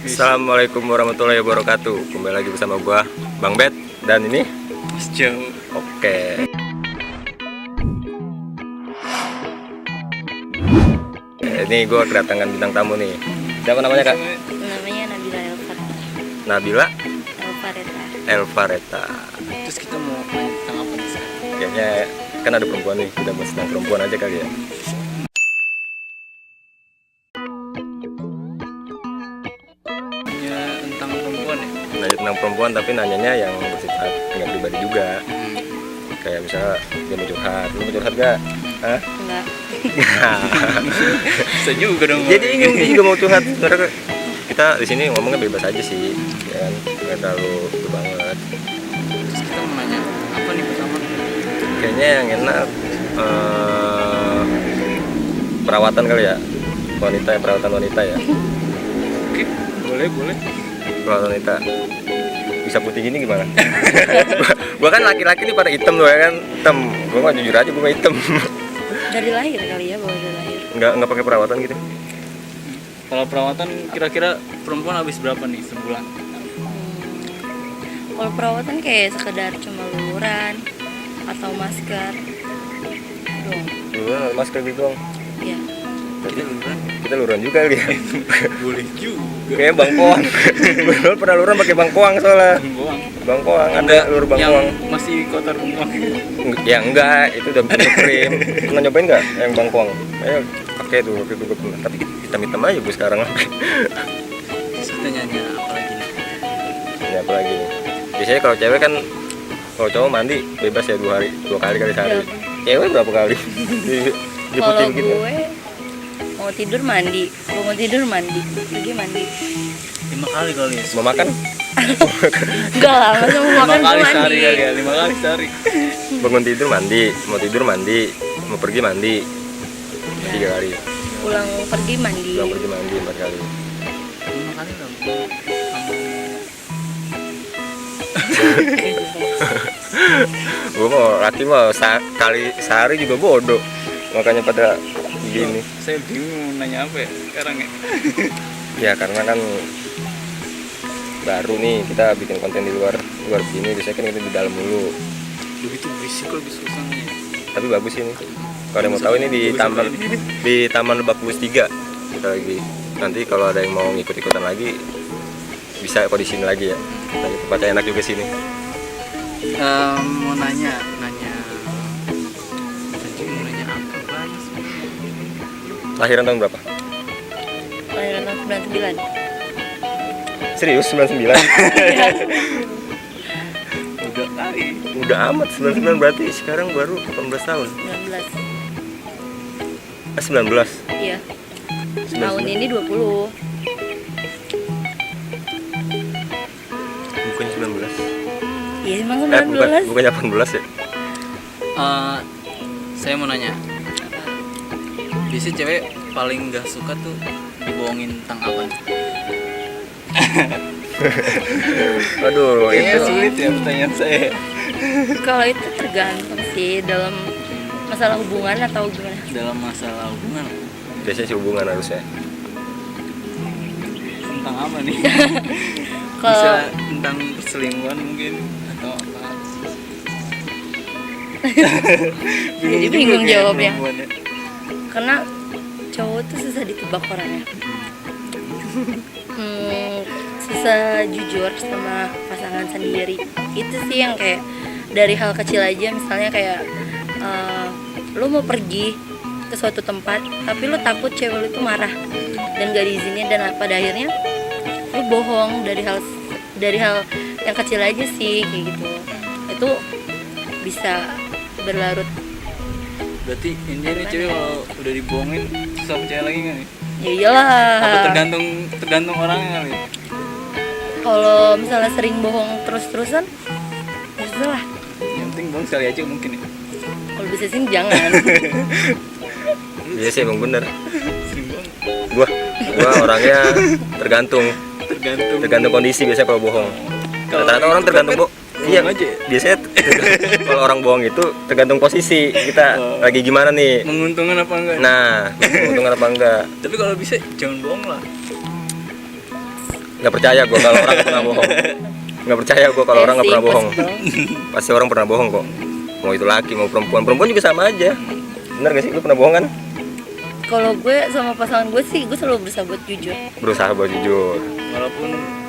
Assalamualaikum warahmatullahi wabarakatuh. Kembali lagi bersama gua Bang Bet dan ini Mas Jauh. Oke. Ini gua kedatangan bintang tamu nih. Siapa namanya, Kak? Namanya Nabila Nabila Elfareta. Elfareta. Terus kita mau main tentang apa nih sekarang? Kayaknya kan ada perempuan nih, kita bahas tentang perempuan aja kali ya. Ya tentang perempuan ya. Nanya tentang perempuan tapi nanyanya yang bersifat nggak pribadi juga. Kayak misalnya dia mau curhat, lu mau curhat gak? Hah? Enggak. Bisa juga dong. Jadi ini dia juga mau curhat. Sebenarnya kita di sini ngomongnya bebas aja sih, ya kan? Nggak terlalu itu banget. Terus kita mau nanya apa nih pertama? Kayaknya yang enak perawatan kali ya, perawatan wanita ya. Oke, boleh. Perawatan wanita bisa putih gini gimana? gua kan laki-laki nih pada hitam tuh ya kan, hitam. Gua mah jujur aja gua mah hitam. Dari lahir kali ya, bawa dari lahir. Nggak pakai perawatan gitu. Kalau perawatan kira-kira perempuan habis berapa nih sebulan? Kalau perawatan kayak sekedar cuma luluran atau masker doang. Lururan masker gitu dong. Iya. Kita luluran. Kita lururan juga kali ya. Boleh juga. Kayaknya bangkoang. Gua pernah lururan pakai bangkoang soalnya. Bengkoang. Bangkoang ada lur bangkoang. Yang masih kotor bengkoang. Ya enggak, itu udah bikin krim. Pernah nyobain enggak yang bangkoang? Ayo pakai tuh, gue pernah. Tapi hitam-hitam aja gue sekarang. Terus kita nanya apa lagi nih? Ini apa lagi nih? Biasanya kalau cewek kan, kalau cowok mandi bebas ya 2 kali sehari. Cewek berapa kali? Kalau Diputin gitu. gue mau tidur mandi, mau tidur mandi, pergi mandi. 5 kali kali ya. Mau makan? Enggak lah, masa mau 5 makan kali tuh sehari mandi. kali ya, 5 kali sehari. Bangun tidur mandi, mau tidur mandi, mau pergi mandi 3 kali. Pulang pergi mandi. Pulang pergi mandi 4 kali. 5 kali lah. Gue mau laki mah kali sehari juga bodoh, makanya pada gini. Saya bingung mau nanya apa ya sekarang ya. Ya karena kan baru nih kita bikin konten di luar begini, biasanya kan kita di dalam dulu. Begitu berisik lebih susah nih. Tapi bagus ini. Kalau ada yang mau tahu ini di Taman Lebak Bulus 3 kita lagi. Nanti kalau ada yang mau ngikut-ikutan lagi bisa kok di sini lagi ya. Lagi tempatnya enak juga sini. Mau nanya tadi mau nanya apa banyak sebenarnya. Lahiran tahun berapa? Lahiran tahun 99. Serius 99? Udah kali. Udah amat 99 berarti sekarang baru 18 tahun. 19. 19. Iya. 19. Tahun ini 20. Bukan 19. Iya, emang 19. Bukannya 18 ya? Saya mau nanya. Biasanya cewek paling gak suka tuh dibohongin tentang apa? Aduh, Kayaknya itu sulit ya pertanyaan saya. Kalau itu tergantung sih dalam masalah hubungan atau gimana. Dalam masalah hubungan biasanya sih hubungan harusnya. tentang apa nih? Bisa Kalau tentang perselingkuhan mungkin atau apa? Jadi juga bingung kayak jawabnya. perempuannya. karena cowok tuh susah ditebak orangnya. Susah jujur sama pasangan sendiri. Itu sih yang kayak dari hal kecil aja, misalnya kayak lu mau pergi ke suatu tempat tapi lu takut cewek lu tuh marah dan gak diizinin, dan pada akhirnya lu bohong dari hal yang kecil aja sih kayak gitu. Itu bisa berlarut. Berarti intinya nih cewek kalau udah dibohongin susah percaya lagi kan nih? Ya iyalah. Apa tergantung orangnya kali? Kalau misalnya sering bohong terus-terusan, ya susah lah. Yang penting bohong sekali aja mungkin ya. Kalau bisa sih jangan. Iya sih emang bener. Sering bohong. Gua orangnya tergantung kondisi biasanya kalau bohong. Rata-rata orang tergantung iya aja. Biasanya kalau orang bohong itu tergantung posisi kita lagi gimana nih. Menguntungkan apa enggak? Nah, menguntungkan apa enggak? Tapi kalau bisa jangan bohong lah. nggak percaya gue kalau orang pernah bohong. Nggak percaya gue kalau orang nggak pernah bohong. Pasti orang pernah bohong kok. Mau itu laki mau perempuan juga sama aja. Bener gak sih, lu pernah bohong kan? Kalau gue sama pasangan gue sih, gue selalu berusaha buat jujur. Berusaha buat jujur. Walaupun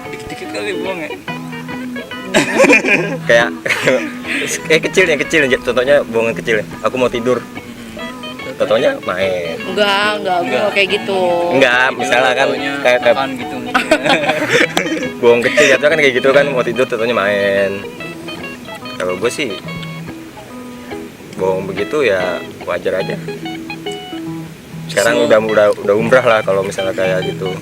dikit-dikit kali bohong ya. Kayak kecil ya, contohnya bohongan kecil ya. Aku mau tidur. Contohnya main. Enggak, gue nggak kayak gitu. Enggak, misalnya kan kayak makan gitu. bohong kecil ya kan kayak gitu kan, mau tidur contohnya main. Kalau gue sih bohong begitu ya wajar aja. Sekarang udah umrah lah kalau misalnya kayak gitu.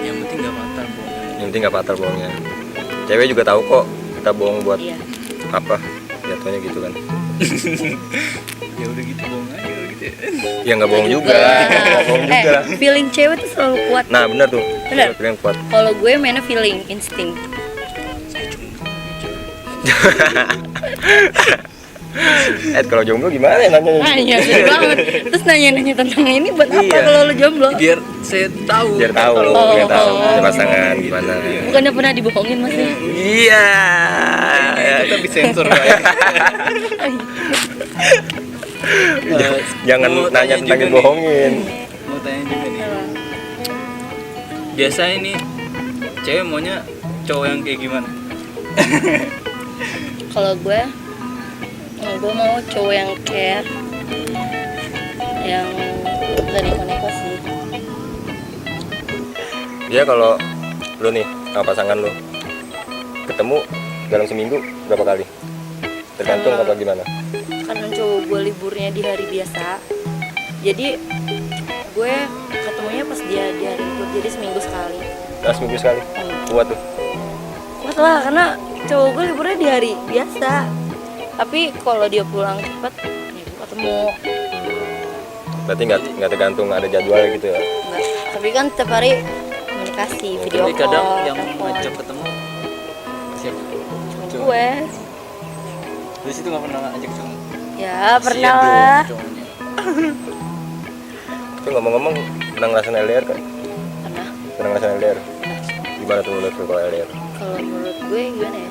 Yang penting nggak fatal bohongnya. Yang penting nggak fatal bohongnya. Cewek juga tahu kok kita bohong buat Iya. apa, jatuhnya gitu kan. Ya udah gitu bohong aja udah gitu ya. Ya nggak bohong juga, nggak bohong juga. Feeling cewek tuh selalu kuat. Nah bener tuh, Bener. yang kuat. Kalau gue mainnya feeling, insting. Kalau jomblo gimana ya nanya? Iya, sedih banget. Terus nanya-nanya tentang ini buat apa Iya. kalau lo jomblo? Biar saya tahu. Biar tahu, Oh, biar tahu oh. punya pasangan gimana. Bukannya pernah dibohongin mas ya? Iya. Kita bisa sensor ya. Jangan Mau nanya tanya tentang juga dibohongin. Mau tanya juga nih. Biasa ini cewek maunya cowok yang kayak gimana? Kalau gue mau cowok yang care, yang gak neko-neko sih. Dia kalau lu nih sama pasangan lu ketemu dalam seminggu berapa kali? Tergantung apa gimana? Karena cowok gue liburnya di hari biasa, jadi gue ketemunya pas dia di hari libur, jadi seminggu sekali. Nah, seminggu sekali. Kuat tuh. Kuat lah, karena cowok gue liburnya di hari biasa. Tapi kalau dia pulang cepet, ya gue ketemu. Berarti nggak tergantung ada jadwal gitu ya? Enggak. Tapi kan setiap hari komunikasi, video Tapi call, kadang yang telepon. ngajak ketemu siapa? Cowok. Gue, Terus itu nggak pernah ngajak cowok. ya Kasian pernah dong lah. cowoknya. Tapi ngomong-ngomong pernah ngerasain LDR kan? Pernah. Pernah ngerasain LDR? Gimana tuh menurut lu kalau LDR? Kalau menurut gue gimana ya?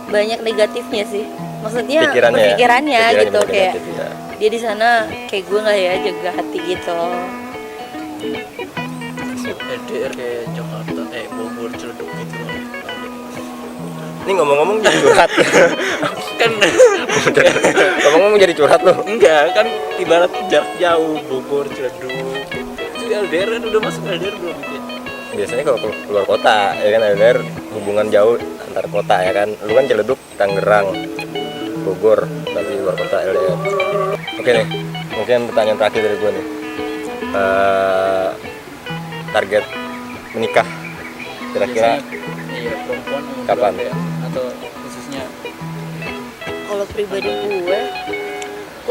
Banyak negatifnya sih. Maksudnya Pikirannya ya? pikirannya gitu banyak kayak negatif, ya. dia di sana kayak gue nggak ya jaga hati gitu. LDR kayak Jakarta, Bogor, Ciledug gitu. Ini ngomong-ngomong jadi curhat. Kan Ngomong-ngomong jadi curhat lu. enggak, kan ibarat jarak jauh Bogor, Ciledug gitu. Itu LDR kan udah masuk LDR belum gitu ya? Biasanya kalau keluar kota ya kan LDR hubungan jauh antar kota ya kan. Lu kan Ciledug, Tangerang, Bogor, tapi luar kota LDR. Oke nih, mungkin pertanyaan terakhir dari gue nih. Target menikah kira-kira Biasanya, iya, perempuan umur kapan? berapa ya? Atau khususnya Kalau pribadi gue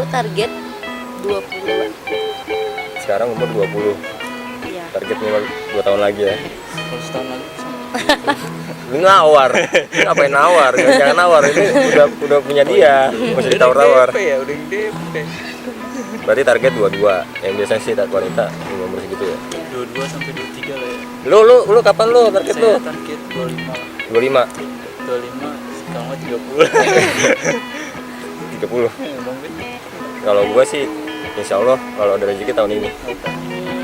target 20-an. sekarang umur 20. Iya. Target minimal 2 tahun lagi ya. kalau setahun lagi sama? Lu nawar. Ngapain nawar? Jangan nawar. Ini udah punya dia. Masih ditawar-tawar. DP ya, udah DP. Berarti target 22. Yang biasanya sih wanita umur segitu ya. 22 sampai 23 lah ya. Lu kapan lu target lu? Saya target 25 lah. 25. 25 sekarang mah 30. 30. Bang Bet. Kalau gua sih insya Allah kalau ada rezeki tahun ini.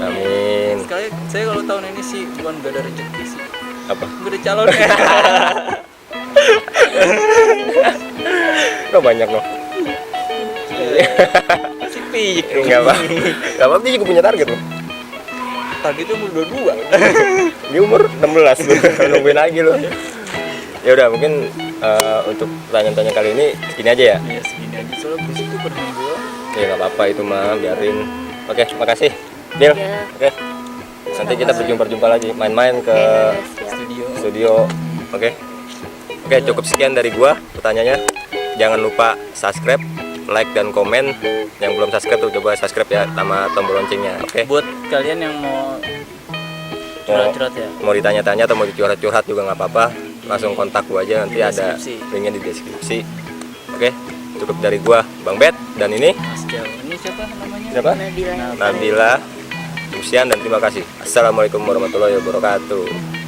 Amin. Sekali saya kalau tahun ini sih bukan gak ada rezeki sih. Apa? Gue udah calon ya. Lo banyak loh. Si piyik dong. Enggak apa. Enggak apa, dia juga punya target loh. Targetnya umur 22. Dia umur 16 lu. Nungguin lagi lo. Ya udah mungkin untuk pertanyaan-pertanyaan kali ini segini aja ya. Ya segini aja soalnya berisik tuh pada nunggu. Ya nggak apa-apa itu mah, biarin. Oke, makasih. Dil. Ya. Oke. Nanti kita berjumpa lagi, main-main ke Oke, siap. Studio. Oke. Oke, cukup sekian dari gua pertanyaannya. Jangan lupa subscribe, like dan komen. Yang belum subscribe tuh coba subscribe ya sama tombol loncengnya. Oke. Buat kalian yang mau curhat-curhat ya. Mau ditanya-tanya atau mau curhat-curhat juga nggak apa-apa. Langsung kontak gua aja, nanti Di ada deskripsi. linknya di deskripsi. Oke. Cukup dari gua, Bang Bet, dan ini Mas Jawa. Ini siapa namanya? siapa? Nabila. Nabila. Cukup sekian dan terima kasih. Assalamualaikum warahmatullahi wabarakatuh.